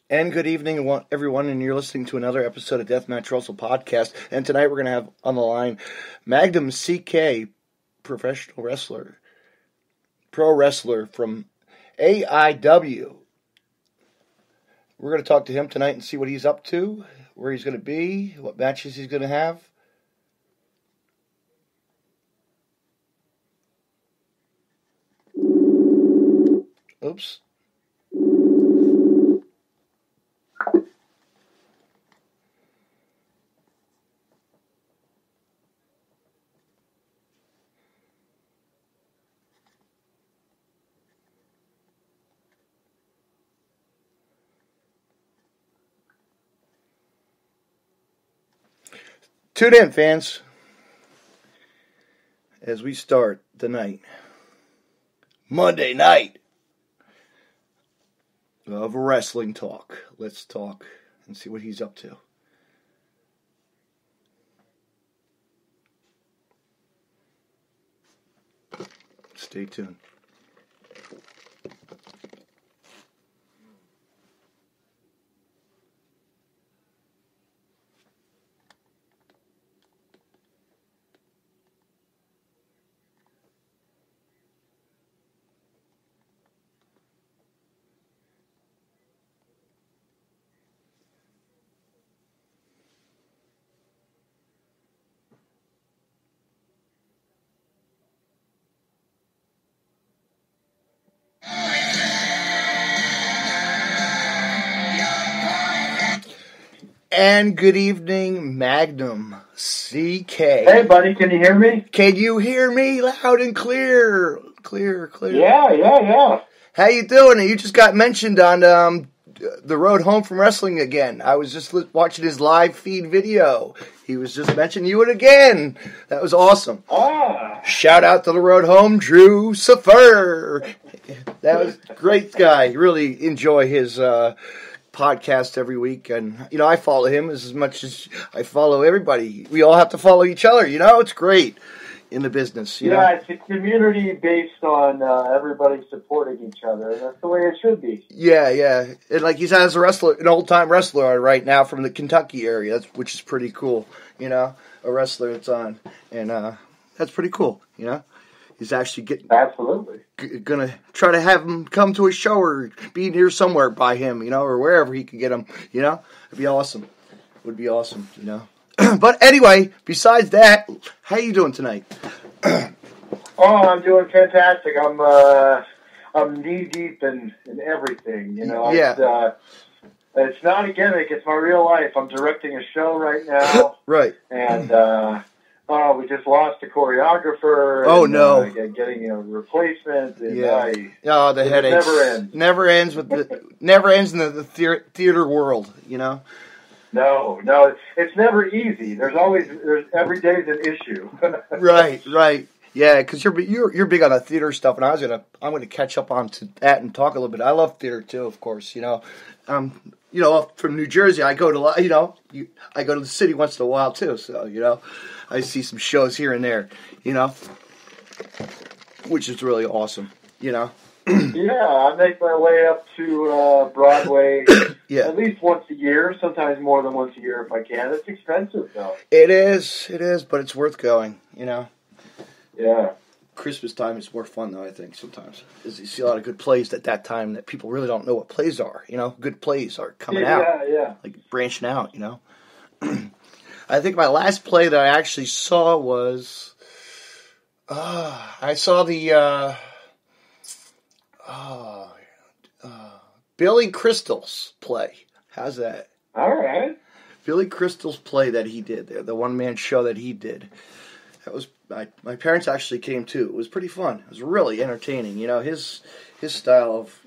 And good evening, everyone, and you're listening to another episode of Deathmatch Russell Podcast. And tonight we're going to have on the line Magnum CK, professional wrestler, pro wrestler from AIW. We're going to talk to him tonight and see what he's up to, where he's going to be, what matches he's going to have. Oops. Tune in, fans, as we start the night, Monday night of wrestling talk. Let's talk and see what he's up to. Stay tuned. And good evening, Magnum CK. Hey, buddy, can you hear me? Can you hear me loud and clear? Clear. Yeah. How you doing? You just got mentioned on the road home from wrestling again. I was just watching his live feed video. He was just mentioning you again. That was awesome. Shout out to the road home, Drew Safer. That was a great guy. Really enjoy his podcast every week, and I follow him as much as I follow everybody. We all have to follow each other. It's great in the business. You know? It's a community based on everybody supporting each other, and that's the way it should be. Yeah, and like he's as a wrestler, an old time wrestler right now from the Kentucky area, which is pretty cool. A wrestler that's on, and that's pretty cool. He's actually absolutely gonna try to have him come to a show or be near somewhere by him, or wherever he can get him. It'd be awesome. Would be awesome, But anyway, besides that, how you doing tonight? I'm doing fantastic. I'm knee deep in everything. Yeah. It's not a gimmick. It's my real life. I'm directing a show right now. Right. And we just lost a choreographer. Oh, and, no. Getting a replacement. And the headaches. Never ends. Never ends in the theater world, No, it's never easy. There's every day's an issue. Right. Yeah, because you're big on the theater stuff, and I'm gonna catch up on to that and talk a little bit. I love theater too, of course. From New Jersey, I go to I go to the city once in a while too. So I see some shows here and there. Which is really awesome. Yeah, I make my way up to Broadway at least once a year, sometimes more than once a year if I can. It's expensive, though. It is, but it's worth going, Yeah. Christmas time is more fun, though, I think, sometimes. Because you see a lot of good plays at that time that people really don't know what plays are, Good plays are coming out. Yeah. Like branching out, I think my last play that I actually saw was... I saw the... Billy Crystal's play. How's that? All right. Billy Crystal's play that he did there, the one-man show that he did. That was my parents actually came too. It was pretty fun. It was really entertaining. His style of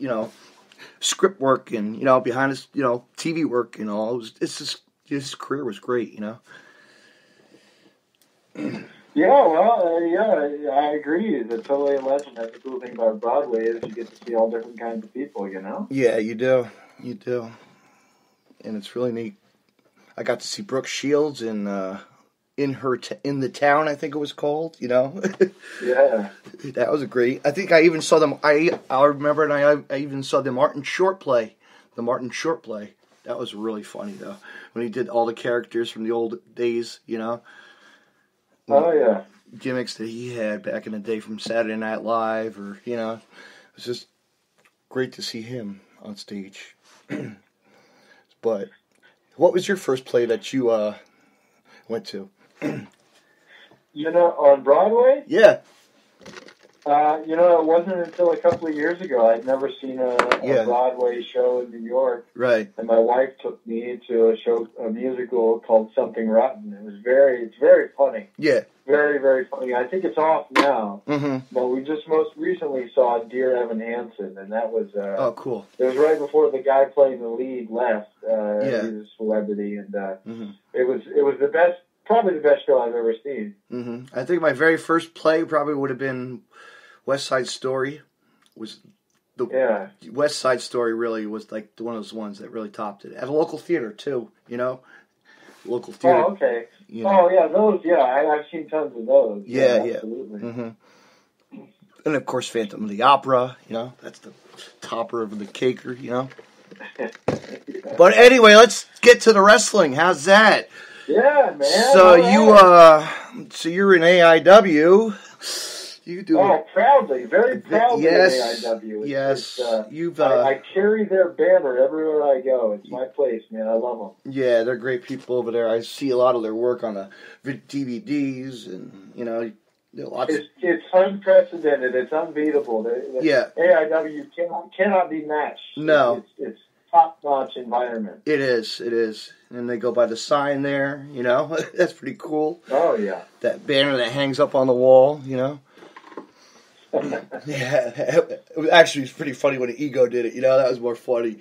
script work and behind his TV work and all. His career was great. Yeah, I agree. It's totally a legend. That's the cool thing about Broadway is you get to see all different kinds of people, Yeah, you do. and it's really neat. I got to see Brooke Shields in the town, I think it was called. Yeah, that was great. I think I even saw them. I remember, and I even saw the Martin Short play. That was really funny though, when he did all the characters from the old days. Oh yeah. Gimmicks that he had back in the day from Saturday Night Live, or it's just great to see him on stage. But what was your first play that you went to? On Broadway? Yeah. It wasn't until a couple of years ago. I'd never seen a Broadway show in New York. Right. And my wife took me to a musical called Something Rotten. It's very funny. Yeah. Very, very funny. I think it's off now. Mm-hmm. But we just most recently saw Dear Evan Hansen, and that was oh, cool. It was right before the guy playing the lead left. He was a celebrity, and it was the best, probably the best show I've ever seen. Mm-hmm. I think my very first play probably would have been West Side Story. West Side Story really was like one of those ones that really topped it at a local theater too. Local theater. Oh, okay. Oh, yeah, those. Yeah, I've seen tons of those. Yeah. Absolutely. Mm-hmm. And of course, Phantom of the Opera. That's the topper of the caker. Yeah. But anyway, let's get to the wrestling. How's that? Yeah, man. So you're in AIW. You do. Oh, proudly, very proudly. Yes, in AIW. Yes. I carry their banner everywhere I go. It's my place, man. I love them. Yeah, they're great people over there. I see a lot of their work on the DVDs, and lots. It's unprecedented. It's unbeatable. AIW cannot be matched. No, it's top-notch environment. It is, and they go by the sign there. That's pretty cool. Oh yeah, that banner that hangs up on the wall. Yeah, actually, it's pretty funny when Ego did it. That was more funny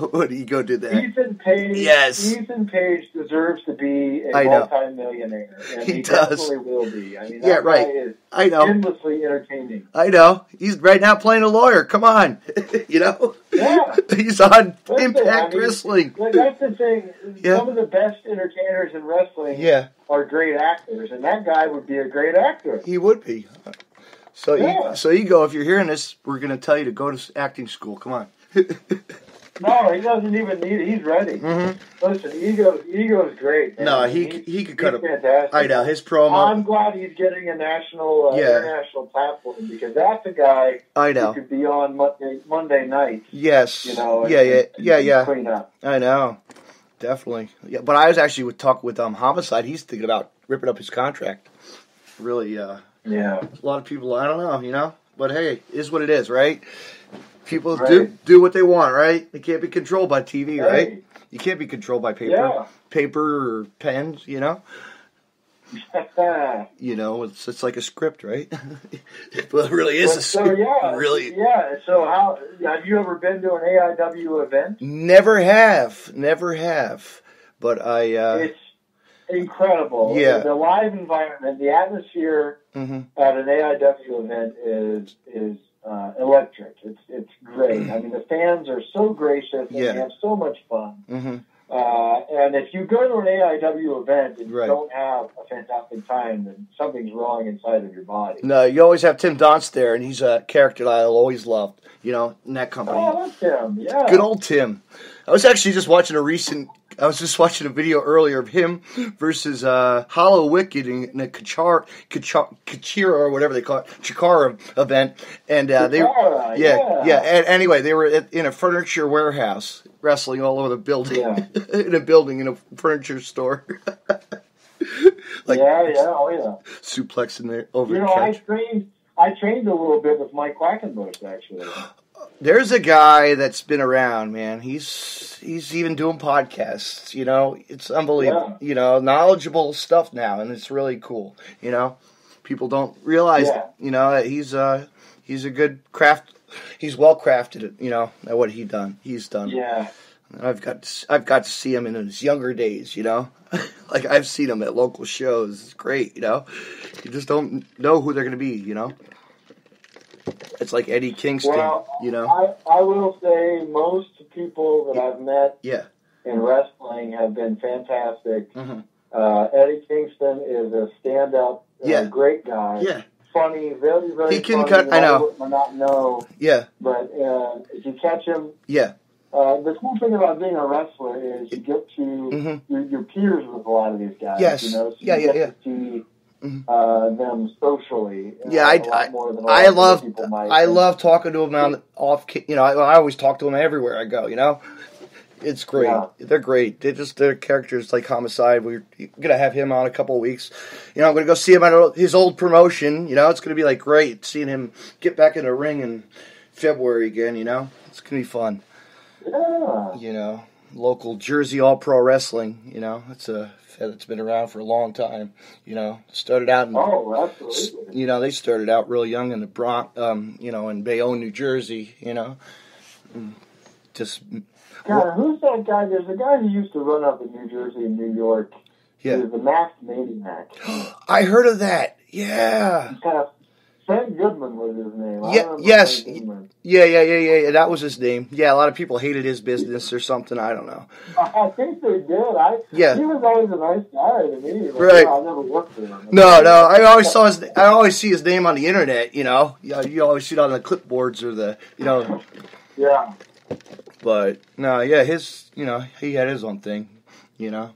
when Ego did that. Ethan Page. Yes, Ethan Page deserves to be a multi-millionaire, and he definitely will be. I mean, that guy is endlessly entertaining. I know. He's right now playing a lawyer. Come on, Yeah, he's on Impact Wrestling. That's the thing. Yeah. Some of the best entertainers in wrestling are great actors, and that guy would be a great actor. He would be. So Ego, if you're hearing this, we're going to tell you to go to acting school. Come on. No, he doesn't even need it. He's ready. Mm-hmm. Listen, Ego's great. Man. No, he could cut it. Fantastic. I know his promo. I'm glad he's getting a international platform, because that's a guy who could be on Monday nights. Yes. Yeah. Clean up. I know, definitely. Yeah, but I was actually talking with Homicide. He's thinking about ripping up his contract. Really. Yeah. A lot of people, I don't know, but hey, it is what it is, right? People do what they want, right? They can't be controlled by TV, right? You can't be controlled by paper or pens, It's like a script, right? Well, it really is a script. Really. Yeah. So have you ever been to an AIW event? Never have. But it's incredible. Yeah. The live environment, the atmosphere at an AIW event is electric. It's great. I mean, the fans are so gracious and they have so much fun. Mm-hmm. And if you go to an AIW event and you don't have a fantastic time, then something's wrong inside of your body. No, you always have Tim Donst there, and he's a character that I've always loved, in that company. Oh, that's Tim, yeah. Good old Tim. I was actually just watching a video earlier of him versus Hollow Wicked in a Kachira or whatever they call it, Chikara event, and and anyway, they were in a furniture warehouse wrestling all over the building, in a furniture store. Suplexing there over. I trained a little bit with Mike Quackenbush, actually. There's a guy that's been around, man. He's even doing podcasts, It's unbelievable. Knowledgeable stuff now, and it's really cool, People don't realize that he's a good craft. He's well crafted at what he's done. Yeah. I've got to see him in his younger days, Like I've seen him at local shows. It's great, You just don't know who they're going to be, It's like Eddie Kingston, Well, I will say most people that I've met in wrestling have been fantastic. Mm-hmm. Eddie Kingston is a stand-up, great guy. Yeah. Funny, very, very he can funny. cut. I know. Might not know. Yeah. But if you catch him, yeah. The cool thing about being a wrestler is you get to your peers with a lot of these guys. Yes. You know, so you get to see them socially. Yeah, I love talking to them on off. You know, I always talk to them everywhere I go. You know, it's great. Yeah. They're great. Their characters like Homicide. We're gonna have him on a couple of weeks. You know, I'm gonna go see him at his old promotion. You know, it's gonna be like great seeing him get back in the ring in February again. You know, it's gonna be fun. Yeah. You know, local Jersey All Pro Wrestling. You know, it's been around for a long time. You know, started out in absolutely. You know, they started out real young in the Bronx. You know, in Bayonne, New Jersey. You know, just. God, who's that guy? There's a guy who used to run up in New Jersey and New York. Yeah. He was the Masked Maniac. I heard of that. Yeah. Sam Goodman was his name. Yes. Yeah. That was his name. Yeah, a lot of people hated his business or something. I don't know. I think they did. He was always a nice guy to me. Right. I never worked with him. No. I always see his name on the internet. You know, you always see it on the clipboards or the. Yeah. But no, yeah, he had his own thing. You know,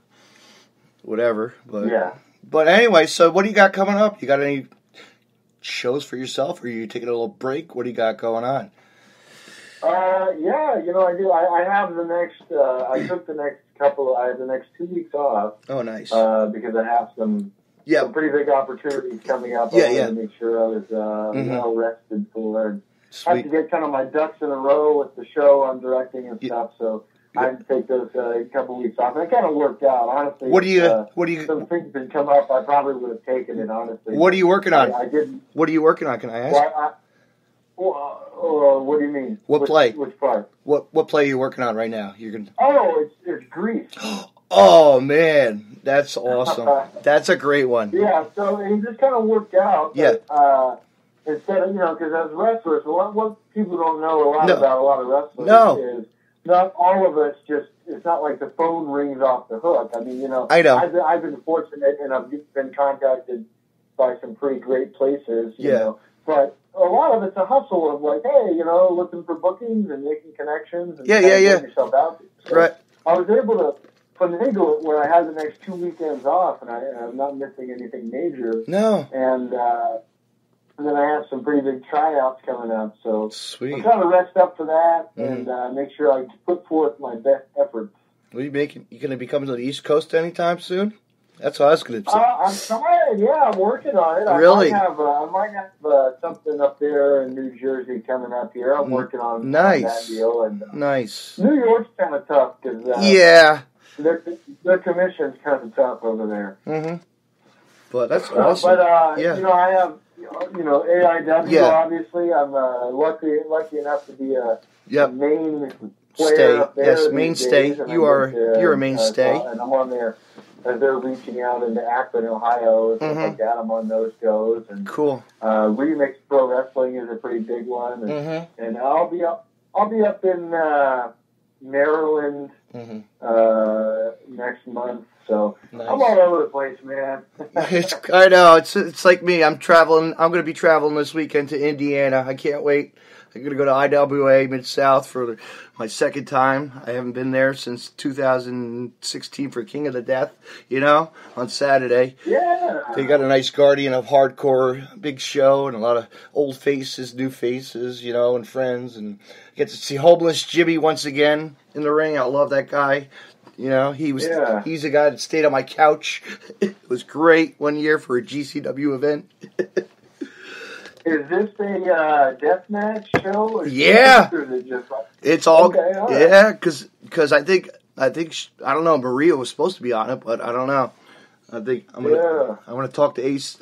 whatever. But yeah. But anyway, so what do you got coming up? You got any shows for yourself, or are you taking a little break? What do you got going on? Yeah, I do. I have the next. I took the next couple. I have the next 2 weeks off. Oh, nice. Because I have some pretty big opportunities coming up. I wanted to make sure I was well rested for. And I have to get kind of my ducks in a row with the show I'm directing and stuff. So I had to take those couple weeks off, and it kind of worked out. Honestly, what do you? Some things that come up, I probably would have taken it. Honestly, what are you working on? I didn't. What are you working on? Can I ask? What do you mean? Play? Which part? What play are you working on right now? You're gonna. Oh, it's Grease. Oh man, that's awesome. That's a great one. Yeah, so it just kind of worked out. Yeah. Instead of because as wrestlers, what people don't know about a lot of wrestlers is not all of us just. It's not like the phone rings off the hook. I mean, I know. I've been fortunate, and I've been contacted by some pretty great places. You know, but a lot of it's a hustle of like, hey, looking for bookings and making connections and getting yourself out there. So right. I was able to finagle it where I had the next 2 weekends off, and I'm not missing anything major. No. And then I have some pretty big tryouts coming up, so sweet. I'm trying to rest up for that and make sure I put forth my best efforts. What are you making? You going to be coming to the East Coast anytime soon? That's what I was going to say. I'm trying. Yeah, I'm working on it. Really? I might have something up there in New Jersey coming up here. I'm working on that deal. And, nice. New York's kind of tough because their commission's kind of tough over there. Mm-hmm. But that's awesome. But I have. AIW, obviously. I'm lucky enough to be a main player up there. Yes, mainstay. You're a mainstay. And I'm on there as they're reaching out into Akron, Ohio, and stuff like that. I'm on those shows. And, cool. Remix Pro Wrestling is a pretty big one. And I'll be up in Maryland next month. So nice. I'm all over the place, man. I know. It's like me. I'm traveling. I'm going to be traveling this weekend to Indiana. I can't wait. I'm going to go to IWA Mid-South for my second time. I haven't been there since 2016 for King of the Death, on Saturday. Yeah. They got a nice Guardian of Hardcore big show and a lot of old faces, new faces, and friends. And I get to see Homeless Jimmy once again in the ring. I love that guy. He's a guy that stayed on my couch. It was great one year for a GCW event. Is this a deathmatch show? Yeah. Or is it just it's all right. Yeah, because I think I don't know, Maria was supposed to be on it, but I don't know. I think I'm gonna talk to Ace.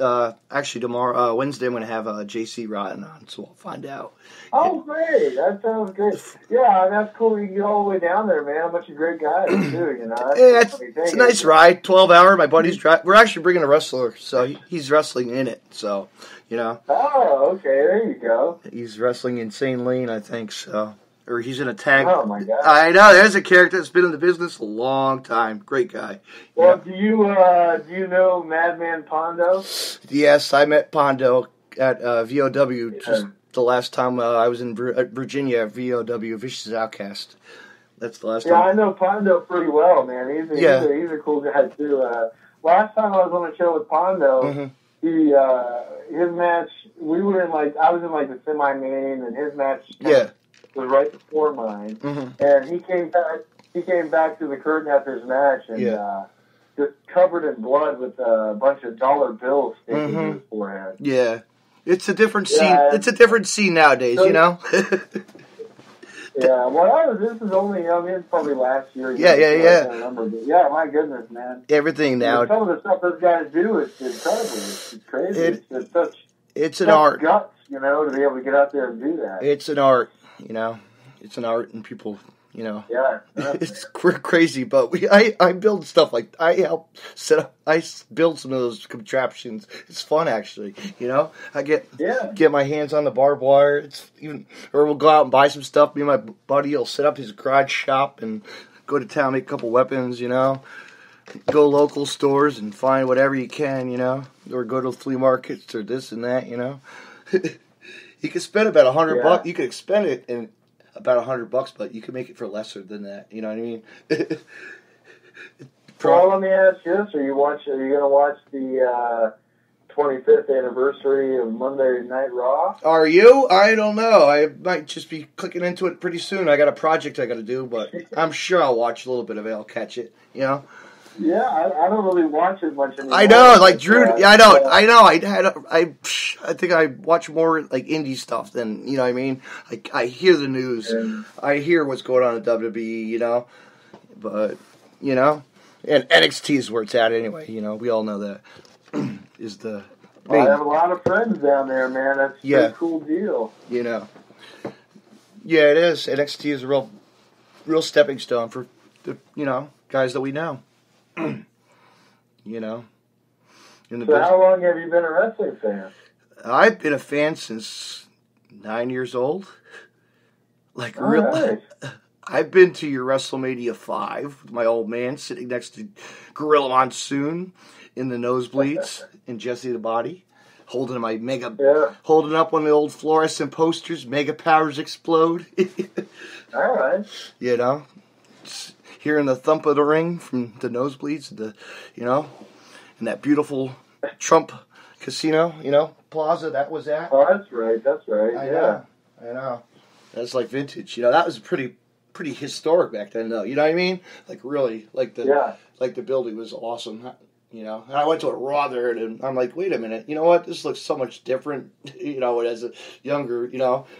Actually, tomorrow, Wednesday, I'm gonna have JC Rotten on, so I'll find out. Oh, great! That sounds great. Yeah, that's cool. You can get all the way down there, man. A bunch of great guys too. It's a nice ride. 12-hour. My buddy's driving. We're actually bringing a wrestler, so he's wrestling in it. So, Oh, okay. There you go. He's wrestling Insane Lane, I think. So, or he's in a tag. Oh my God! I know. There's a character that's been in the business a long time. Great guy. Well, do you know Madman Pondo? Yes, I met Pondo at VOW just the last time I was in Virginia at VOW, Vicious Outcast. That's the last time. Yeah, I know Pondo pretty well, man. He's a cool guy too. Last time I was on a show with Pondo, his match, I was in like the semi-main, and his match was right before mine. And he came back to the curtain after his match, and just covered in blood with a bunch of dollar bills sticking to his forehead. Yeah. It's a different scene. It's a different scene nowadays, you know? Yeah, well, this is only, it's probably last year. Yeah. I can't remember, but yeah, my goodness, man. Everything now. Some of the stuff those guys do is incredible. It's crazy. It's an art. Guts, to be able to get out there and do that. It's an art, It's an art, and people, Yeah. It's crazy, but I build stuff like, I help set up, I build some of those contraptions. It's fun, actually, I get my hands on the barbed wire. Or we'll go out and buy some stuff. Me and my buddy will set up his garage shop and go to town, make a couple weapons, go local stores and find whatever you can, or go to flea markets or this and that, You could spend about $100. You could spend it in about $100, but you can make it for lesser than that. You know what I mean? Well, let me ask you this: Are you going to watch the 25th anniversary of Monday Night Raw? Are you? I don't know. I might just be clicking into it pretty soon. I got a project I got to do, but I'm sure I'll watch a little bit of it. I'll catch it. Yeah, I don't really watch it much anymore. I know, like Drew. I know. I think I watch more like indie stuff than what I mean. I hear the news. I hear what's going on in WWE. But and NXT is where it's at anyway. We all know that is the. I have a lot of friends down there, man. That's a pretty cool deal. Yeah, it is. NXT is a real stepping stone for the guys that we know. So how long have you been a wrestling fan? I've been a fan since 9 years old. Like, really? I've been to your WrestleMania 5 with my old man sitting next to Gorilla Monsoon in the nosebleeds and Jesse the Body, holding up one of the old fluorescent posters, Mega Powers Explode. All right. Hearing the thump of the ring from the nosebleeds, and that beautiful Trump Casino, plaza that was at. Oh, that's right. I know. That's like vintage. That was pretty historic back then, though. You know what I mean? Like really, like the building was awesome. And I went to a Raw there, and I'm like, wait a minute, you know what? This looks so much different. As a younger,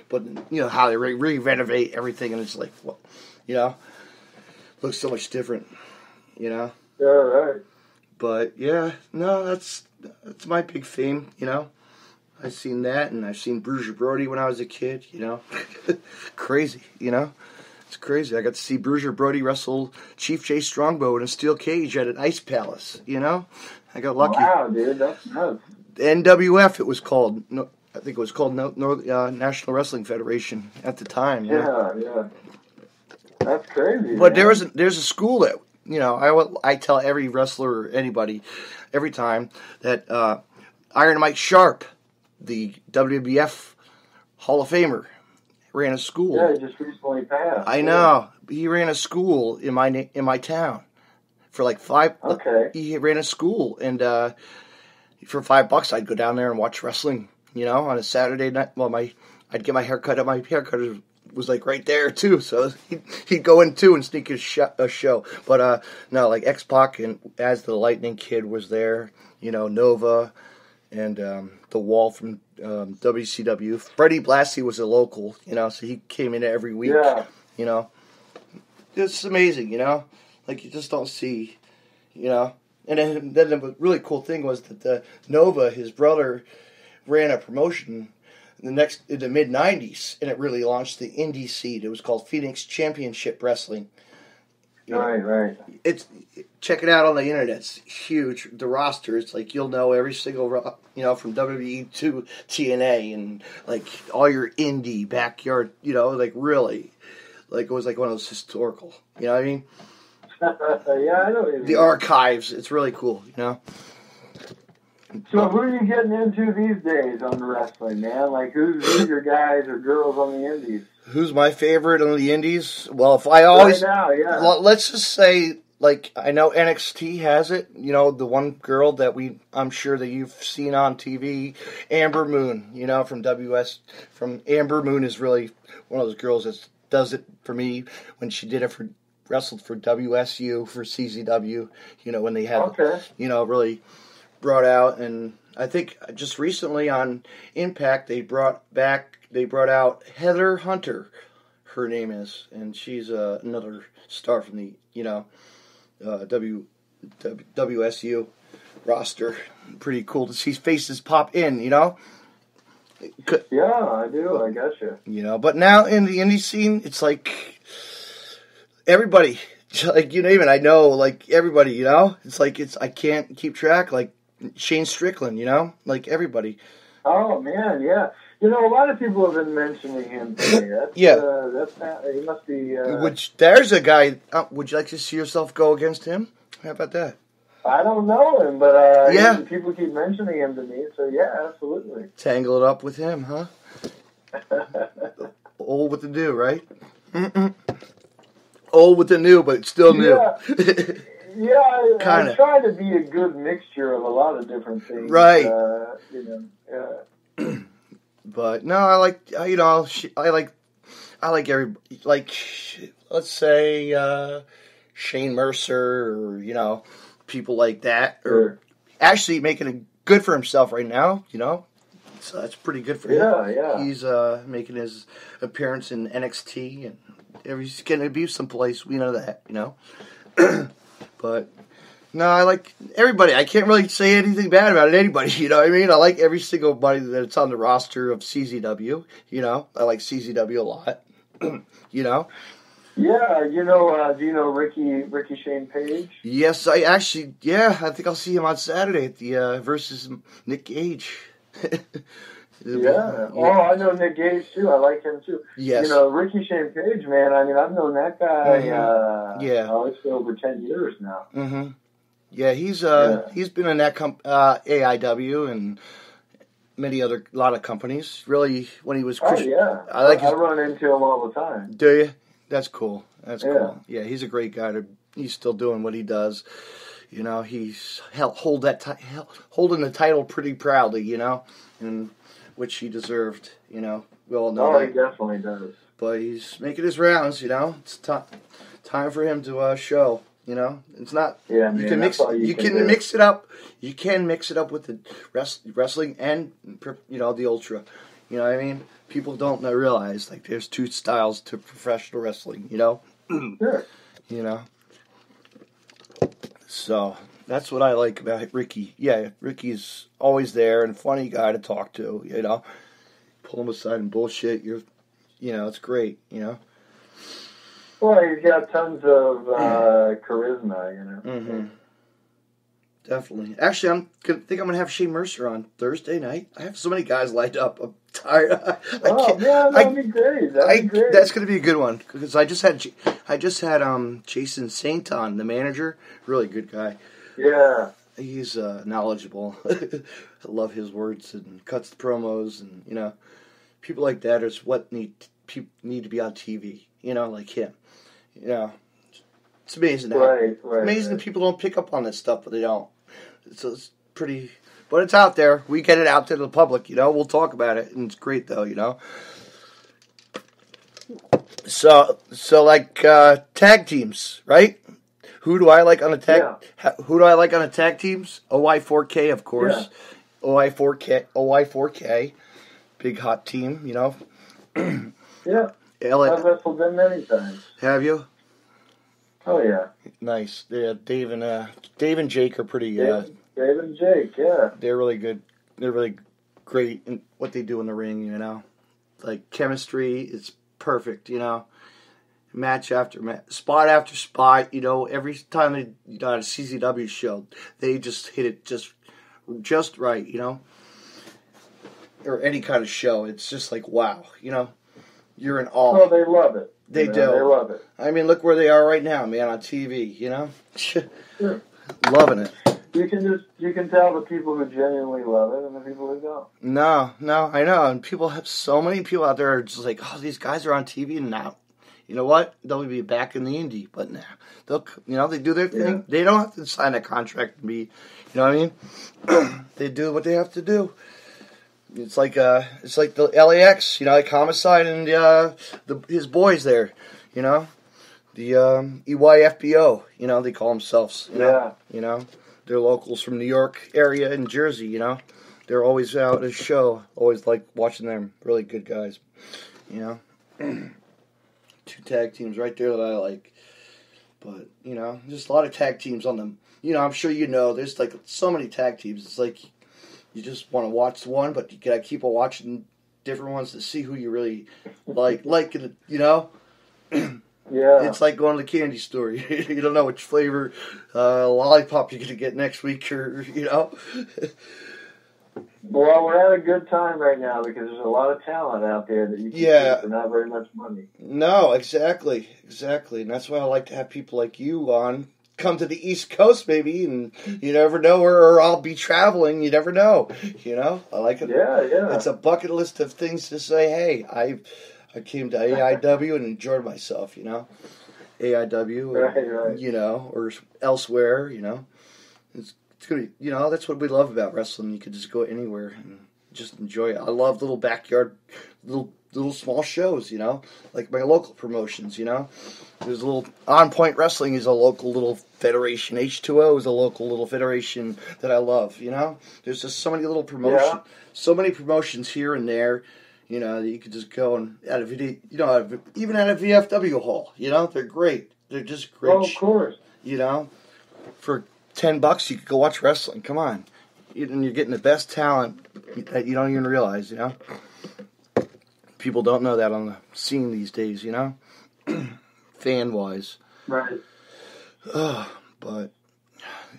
but how they re-renovate everything, and it's like, what, looks so much different, Yeah, right. But that's my big fame, I've seen that, and I've seen Bruiser Brody when I was a kid, Crazy, It's crazy. I got to see Bruiser Brody wrestle Chief Jay Strongbow in a steel cage at an ice palace, I got lucky. Wow, dude, that's nuts. NWF, it was called. I think it was called National Wrestling Federation at the time. Yeah. That's crazy. But there's a school that I tell every wrestler or anybody every time that Iron Mike Sharp, the WWF Hall of Famer, ran a school. Yeah, he just recently passed. I know. He ran a school in my town for like 5. Okay. He ran a school, and for $5 I'd go down there and watch wrestling. On a Saturday night. Well, I'd get my hair cut. My haircut was like right there too, so he'd go in too and sneak a show. But no, like X-Pac and As the Lightning Kid was there, Nova, and the Wall from WCW. Freddie Blassie was a local, so he came in every week. Yeah. It's amazing, like you just don't see, And then the really cool thing was that Nova, his brother, ran a promotion in the mid-90s, and it really launched the indie scene. It was called Phoenix Championship Wrestling. Right. Check it out on the internet. It's huge. The roster, it's like you'll know every single, from WWE to TNA, and like all your indie backyard, like really. like it was like one of those historical. You know what I mean? Yeah, I know what you mean. The archives. It's really cool. You know. So who are you getting into these days on the wrestling, man? Like who's your guys or girls on the indies? Who's my favorite on the indies? Well, if I always right now, yeah. Let's just say, like, I know NXT has it. You know, the one girl that I'm sure that you've seen on TV, Amber Moon. You know, from Amber Moon is really one of those girls that does it for me when she did it wrestled for WSU for CZW. You know, when they had, you know, really brought out, and I think just recently on Impact they brought out Heather Hunter, her name is, and she's another star from the WSU roster. Pretty cool to see faces pop in, you know. Yeah, I do. I gotcha. You know, but now in the indie scene, it's like everybody, like you name it. I know, like everybody. You know, it's like I can't keep track. Like Shane Strickland, you know, like everybody. Oh man, yeah. You know, a lot of people have been mentioning him today. He must be. There's a guy. Would you like to see yourself go against him? How about that? I don't know him, but people keep mentioning him to me. So yeah, absolutely. Tangle it up with him, huh? Old with the new, right? Old with the new, but still new. Yeah, I'm trying to be a good mixture of a lot of different things. Right. But no, I like everybody. Like, let's say Shane Mercer, or you know, people like that, or actually making it good for himself right now. You know, so that's pretty good for him. Yeah. He's making his appearance in NXT, and he's going to be someplace. We know that, you know. But no, I like everybody. I can't really say anything bad about anybody. You know what I mean? I like every single body that's on the roster of CZW. You know, I like CZW a lot. You know. Yeah, you know. Do you know Ricky Shane Page? Yes, I actually. Yeah, I think I'll see him on Saturday at the versus Nick Gage. Yeah. Oh, I know Nick Gage too. I like him too. Yes. You know, Ricky Shane Page, man. I mean, I've known that guy. It's been over 10 years now. Mm-hmm. Yeah, he's been in that AIW and a lot of companies. Really, when he was Christian. Oh yeah. I run into him all the time. Do you? That's cool. That's cool. Yeah, he's a great guy. He's still doing what he does. You know, he's holding the title pretty proudly. You know, and which he deserved, you know. We all know that. He definitely does. But he's making his rounds, you know. It's time for him to show, you know. It's not. Yeah, man, you can mix it up. You can mix it up with the wrestling and, you know, the ultra. You know what I mean? People don't realize, like, there's two styles to professional wrestling, you know. Sure. You know. So that's what I like about Ricky. Yeah, Ricky's always there and a funny guy to talk to, you know. Pull him aside and bullshit. You know, it's great, you know. Well, he's got tons of charisma, you know. Mm-hmm. Definitely. Actually, I think I'm going to have Shane Mercer on Thursday night. I have so many guys lined up. I'm tired. That'd be great. That's going to be a good one because I just had Jason Saint on, the manager. Really good guy. Yeah. He's knowledgeable. I love his words and cuts the promos, and you know, people like that is what need to be on TV. You know, like him. You know, it's amazing. Right. Amazing that people don't pick up on this stuff, but they don't. So it's pretty, but it's out there. We get it out to the public. You know, we'll talk about it, and it's great though. You know. So like tag teams, right? Who do I like on a tag? Yeah. Who do I like on a tag teams? OI4K, of course. Yeah. OI4K, big hot team, you know. Yeah. I've wrestled them many times. Have you? Oh yeah. Nice. Yeah, Dave and Jake are pretty. Dave and Jake, yeah. They're really good. They're really great in what they do in the ring. You know, like chemistry is perfect. You know. Match after match, spot after spot, you know, every time they got a CZW show, they just hit it just right, you know, or any kind of show. It's just like, wow, you know, You're in awe. Oh, they love it. They do. They love it. I mean, look where they are right now, man, on TV, you know? Sure. Loving it. You can tell the people who genuinely love it and the people who don't. No, I know. And people have so many people out there are just like, oh, these guys are on TV and now. You know what? They'll be back in the indie, but now they do their thing. Yeah. They don't have to sign a contract and be, you know what I mean? They do what they have to do. It's like the LAX, you know, like Homicide and his boys there, you know, the EYFBO, you know, they call themselves, you know, they're locals from New York area and Jersey, you know, they're always out at a show, always like watching them, really good guys, you know, 2 tag teams right there that I like, but you know, there's a lot of tag teams on them, you know, I'm sure you know, there's like so many tag teams, it's like. You just want to watch one, but you gotta keep on watching different ones to see who you really like, you know? Yeah. It's like going to the candy store. You don't know which flavor lollipop you're gonna get next week, or, you know? Well, we're having a good time right now because there's a lot of talent out there that you can get for not very much money. No, exactly. And that's why I like to have people like you on. Come to the East Coast, maybe, and you never know where I'll be traveling. You never know, you know. I like it. Yeah. It's a bucket list of things to say. Hey, I came to AIW and enjoyed myself, you know. AIW, right. You know, or elsewhere, you know. It's gonna, you know, that's what we love about wrestling. You could just go anywhere and just enjoy it. I love little backyard, little small shows, you know, like my local promotions, you know. There's a little On Point Wrestling is a local little federation. H2O is a local little federation that I love, you know. There's just so many little promotions, so many promotions here and there, you know, that you could just go and at a video, you know, even at a VFW hall, you know, they're great. They're just great. Oh, of course. You know, for $10 you could go watch wrestling. Come on, and you're getting the best talent that you don't even realize, you know. People don't know that on the scene these days, you know, fan-wise. Right. But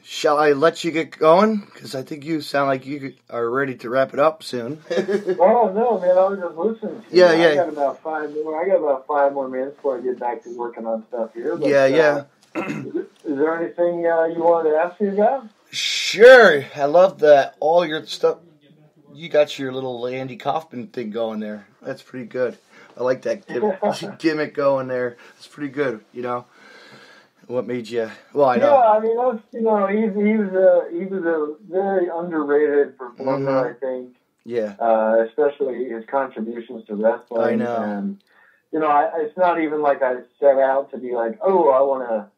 shall I let you get going? Because I think you sound like you are ready to wrap it up soon. Oh, no, man, I was just listening to you. I got about 5 more minutes before I get back to working on stuff here. But, is there anything you wanted to ask me about? Sure. I love that. All your stuff. You got your little Andy Kaufman thing going there. That's pretty good. I like that gimmick going there. It's pretty good, you know. What made you? Well, I know. Yeah, I mean, that's, you know, he was a very underrated performer, I think. Yeah. Especially his contributions to wrestling. I know. And you know, it's not even like I set out to be like, oh, I want to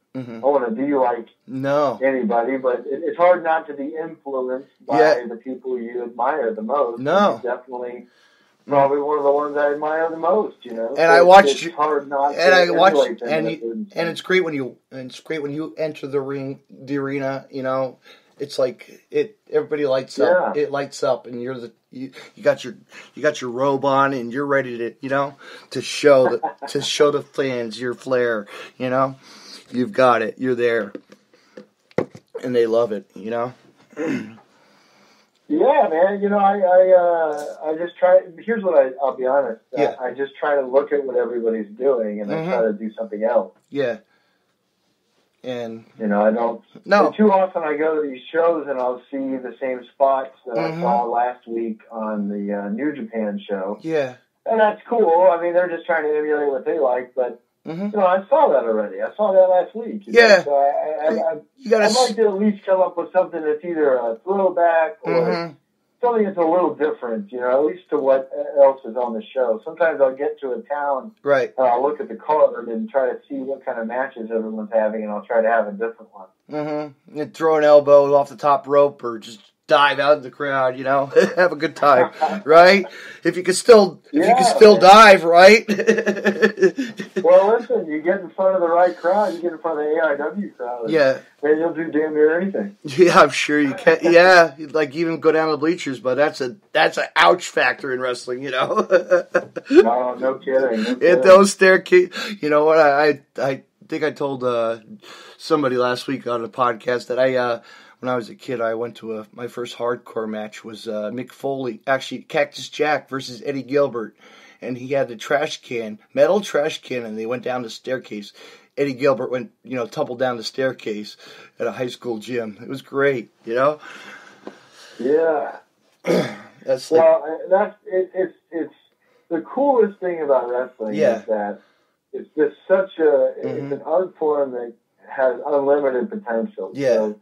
be like anybody, but it's hard not to be influenced by the people you admire the most. No. It's definitely probably one of the ones I admire the most, you know. And I watched it's hard not and to I watched and it's great when you enter the arena, you know. It's like everybody lights up. It lights up, and you got your robe on, and you're ready to, you know, to show the fans your flair, you know. You've got it. You're there, and they love it, you know. Yeah, man. You know, I just try. Here's what I'll be honest. I just try to look at what everybody's doing, and I try to do something else. Yeah. And you know, I don't. No. Too often I go to these shows and I'll see the same spots that I saw last week on the New Japan show. Yeah. And that's cool. I mean, they're just trying to emulate what they like, but you know, I saw that already. I saw that last week. Yeah. Know? So I'd like to at least come up with something that's either a throwback or something that's a little different, you know, at least to what else is on the show. Sometimes I'll get to a town, right, and I'll look at the card and try to see what kind of matches everyone's having, and I'll try to have a different one. And throw an elbow off the top rope or just dive out of the crowd, you know, have a good time, right? If you can still dive, right? Well, listen, you get in front of the right crowd, you get in front of the AIW crowd. Yeah. And you'll do damn near anything. Yeah, I'm sure you can. Yeah, like even go down to the bleachers, but that's an ouch factor in wrestling, you know. No kidding. At those staircase, you know what? I think I told somebody last week on the podcast that when I was a kid, I went to my first hardcore match was Mick Foley, actually Cactus Jack versus Eddie Gilbert, and he had the metal trash can, and they went down the staircase. Eddie Gilbert went, tumbled down the staircase at a high school gym. It was great, Yeah. It's the coolest thing about wrestling is that it's just it's an art form that has unlimited potential. Yeah. So,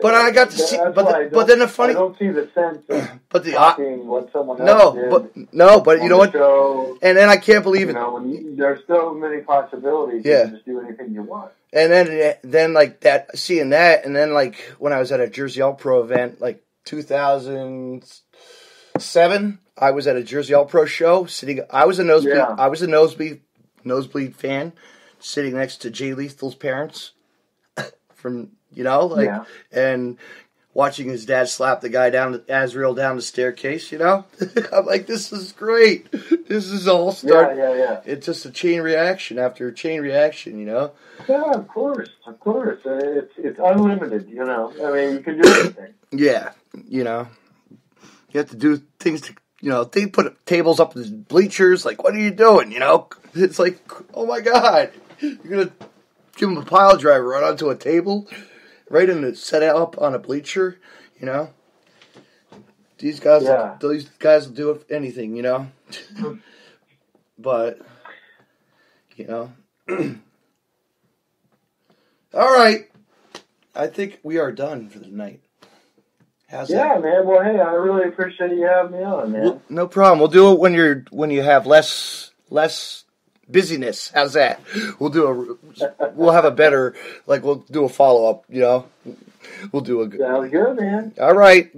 but I got to see, but then the funny, I don't see the sense of copying what someone else did. But you know what? Show, and then I can't believe it. There's so many possibilities. You can just do anything you want. And then like that, seeing that, and then like when I was at a Jersey All Pro event, like 2007, I was at a Jersey All Pro show. I was a nosebleed. Yeah. I was a nosebleed fan, sitting next to Jay Lethal's parents, from and watching his dad slap the guy Azrael down the staircase. I'm like, this is great. This is all start. Yeah. It's just a chain reaction after chain reaction. Yeah, of course. It's unlimited. I mean, you can do anything. Yeah, you have to do things to. They put tables up in the bleachers. Like, what are you doing? It's like, oh my God, you're gonna give him a pile driver right onto a table, right in the set up on a bleacher. These guys will do anything. But all right, I think we are done for the night. How's that? Man. Well, hey, I really appreciate you having me on, man. Well, no problem. We'll do it when you have less busyness. How's that? We'll have a better, we'll do a follow up. We'll do a good. Sounds good, man. All right,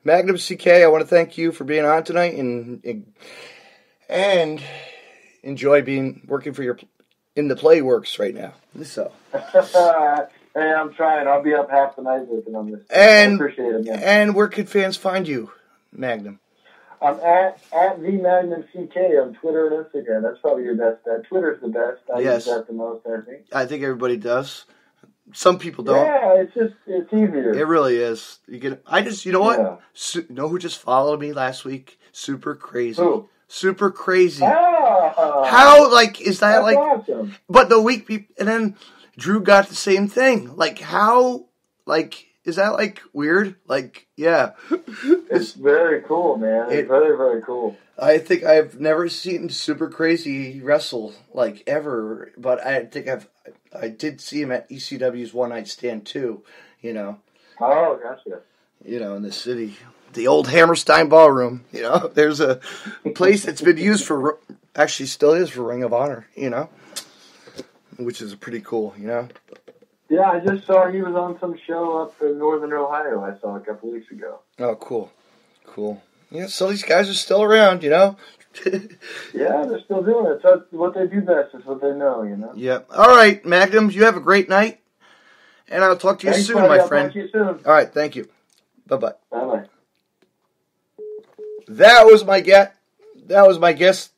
Magnum CK. I want to thank you for being on tonight and enjoy working for in the Playworks right now. So. Hey, I'm trying. I'll be up half the night working on this. And, I appreciate it, man. And where can fans find you, Magnum? I'm at the Magnum CK on Twitter and Instagram. That's probably your best bet. Twitter's the best. I use that the most, I think. I think everybody does. Some people don't. Yeah, it's easier. It really is. You know what? Yeah. You know who just followed me last week? Super Crazy. Who? Super Crazy. Ah, how, is that that's awesome. But the week, and then Drew got the same thing. How, is that, weird? Yeah. It's very cool, man. It's very, very cool. I think I've never seen Super Crazy wrestle, ever. But I think I did see him at ECW's One Night Stand, too, Oh, gotcha. In the city. The old Hammerstein Ballroom, There's a place that's been used for, actually still is for Ring of Honor, which is pretty cool, Yeah, I just saw he was on some show up in Northern Ohio I saw a couple weeks ago. Oh, cool. Yeah, so these guys are still around, Yeah, they're still doing it. So what they do best is what they know, Yeah. All right, Magnum, you have a great night, and I'll talk to you soon, my friend. I'll talk to you soon. All right, thank you. Bye-bye. Bye-bye. That was my guest,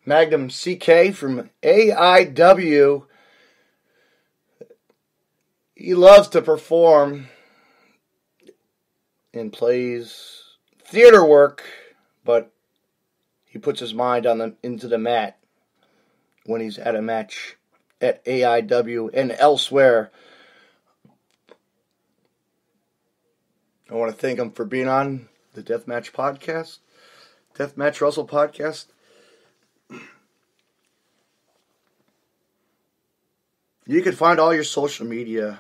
Magnum CK from AIW. He loves to perform and plays theater work, but he puts his mind into the mat when he's at a match at AIW and elsewhere. I want to thank him for being on the Deathmatch Podcast, Deathmatch Russell Podcast. You can find all your social media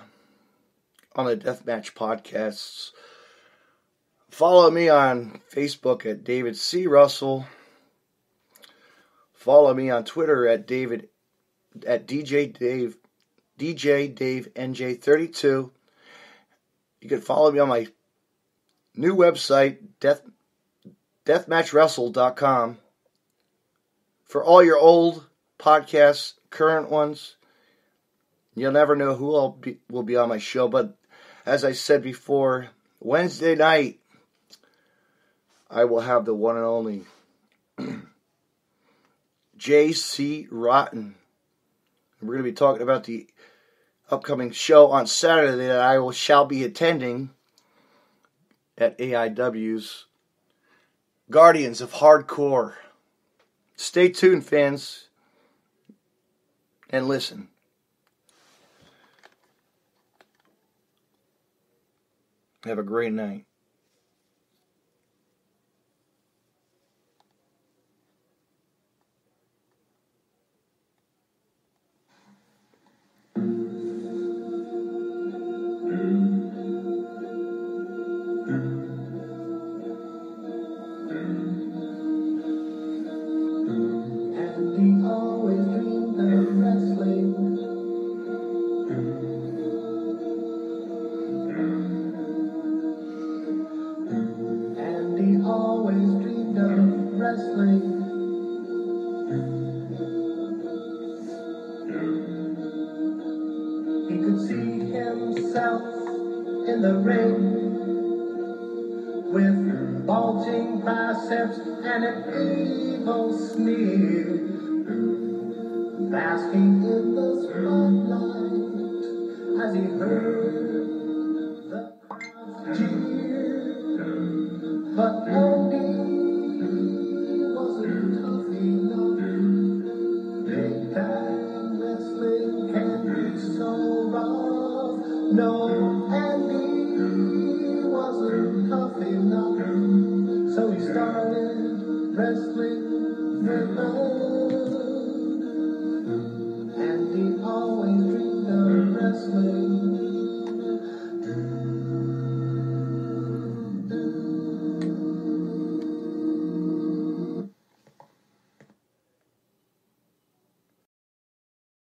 on the Deathmatch Podcasts. Follow me on Facebook at David C. Russell. Follow me on Twitter at DJ Dave NJ32. You can follow me on my new website, deathmatchwrestle.com, for all your old podcasts, current ones. You'll never know who will be on my show, but as I said before, Wednesday night, I will have the one and only J.C. Rotten. We're going to be talking about the upcoming show on Saturday that I shall be attending at AIW's Guardians of Hardcore. Stay tuned, fans, and listen. Have a great night. He could see himself in the ring with bulging biceps and an evil sneer, basking in the spotlight as he heard the crowd's cheer. But Andy wasn't tough enough. Big time wrestling can be so rough. No, Andy wasn't tough enough. So he started wrestling with us.